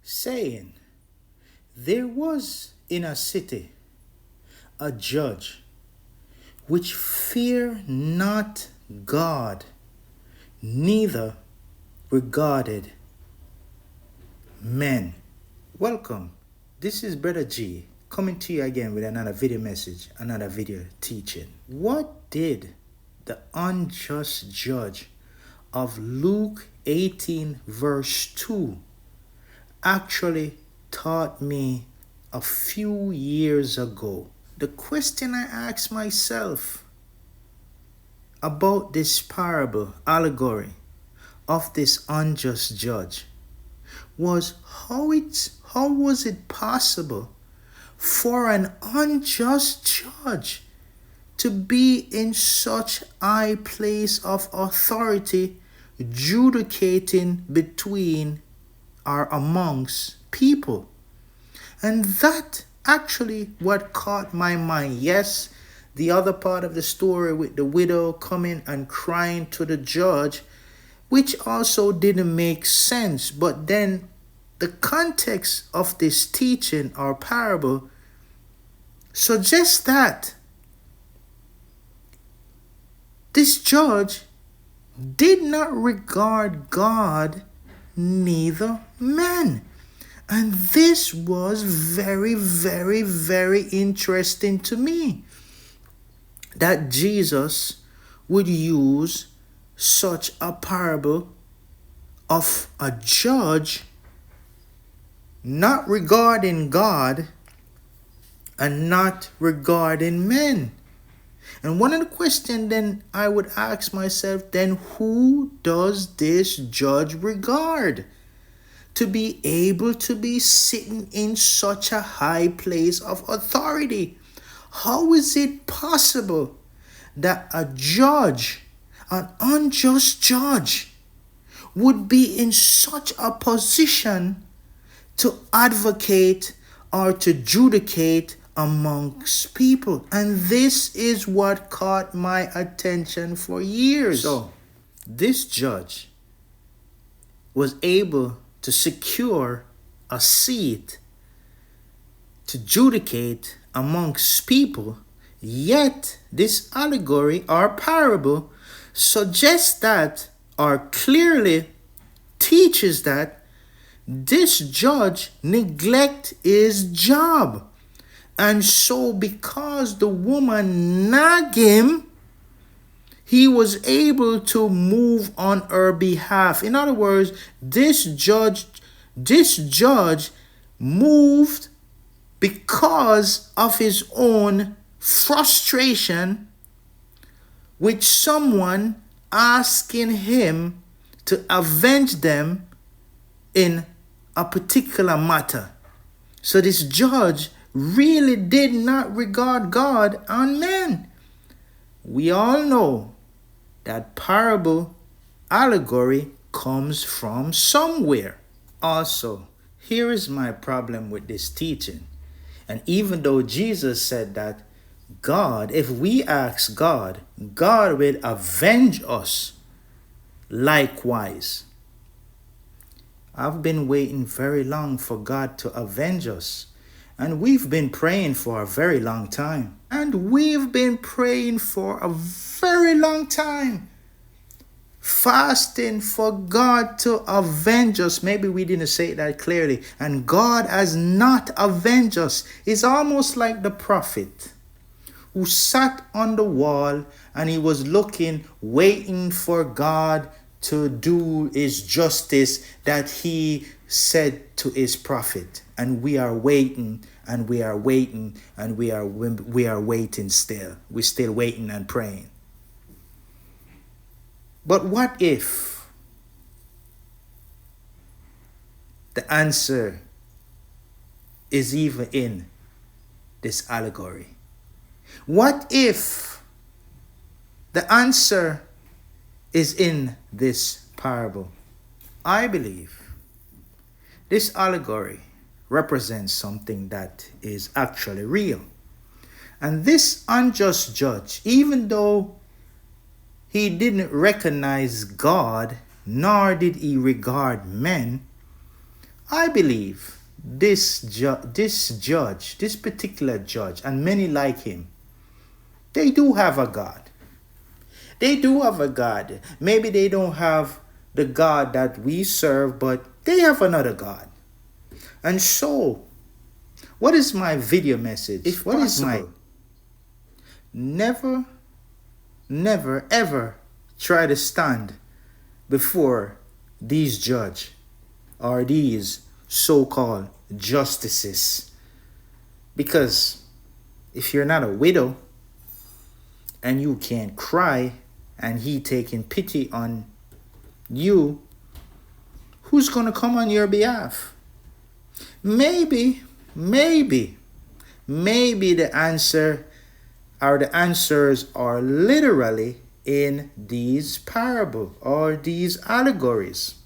saying, there was in a city a judge which feared not God, neither regarded men. Welcome. This is Brother G coming to you again with another video message, another video teaching. What did the unjust judge of Luke 18 verse 2 actually taught me a few years ago? The question I asked myself about this parable, allegory of this unjust judge was how was it possible for an unjust judge to be in such high place of authority, judicating between or amongst people? And that actually what caught my mind. Yes, the other part of the story with the widow coming and crying to the judge, which also didn't make sense. But then the context of this teaching or parable suggests that this judge did not regard God, neither man. And this was very, very, very interesting to me, that Jesus would use such a parable of a judge not regarding God and not regarding men. And one of the questions then I would ask myself, then who does this judge regard to be able to be sitting in such a high place of authority? How is it possible that a judge, an unjust judge, would be in such a position to advocate or to judicate amongst people? And this is what caught my attention for years. So this judge was able to secure a seat to judicate amongst people, yet this allegory or parable suggests that, or clearly teaches that, this judge neglect his job. And so because the woman nagged him, he was able to move on her behalf. In other words, this judge moved because of his own frustration with someone asking him to avenge them in a particular matter. So this judge really did not regard God and men. We all know that parable, allegory, comes from somewhere. Also, here is my problem with this teaching. And even though Jesus said that God, if we ask God, God will avenge us likewise. I've been waiting very long for God to avenge us. And we've been praying for a very long time. And we've been praying for a very long time, fasting for God to avenge us. Maybe we didn't say that clearly. And God has not avenged us. It's almost like the prophet who sat on the wall and he was looking, waiting for God to do his justice that he said to his prophet. And we are waiting, and we are waiting, and we are waiting still. We're still waiting and praying. But what if the answer is even in this allegory? What if the answer is in this parable? I believe this allegory represents something that is actually real. And this unjust judge, even though he didn't recognize God, nor did he regard men, I believe this particular judge, and many like him, they do have a God. They do have a God. Maybe they don't have the God that we serve, but they have another God. And so, what is my video message? If what is my possible, never, never, ever try to stand before these judge or these so-called justices. Because if you're not a widow and you can't cry and he taking pity on you, who's going to come on your behalf? Maybe the answer or the answers are literally in these parables or these allegories.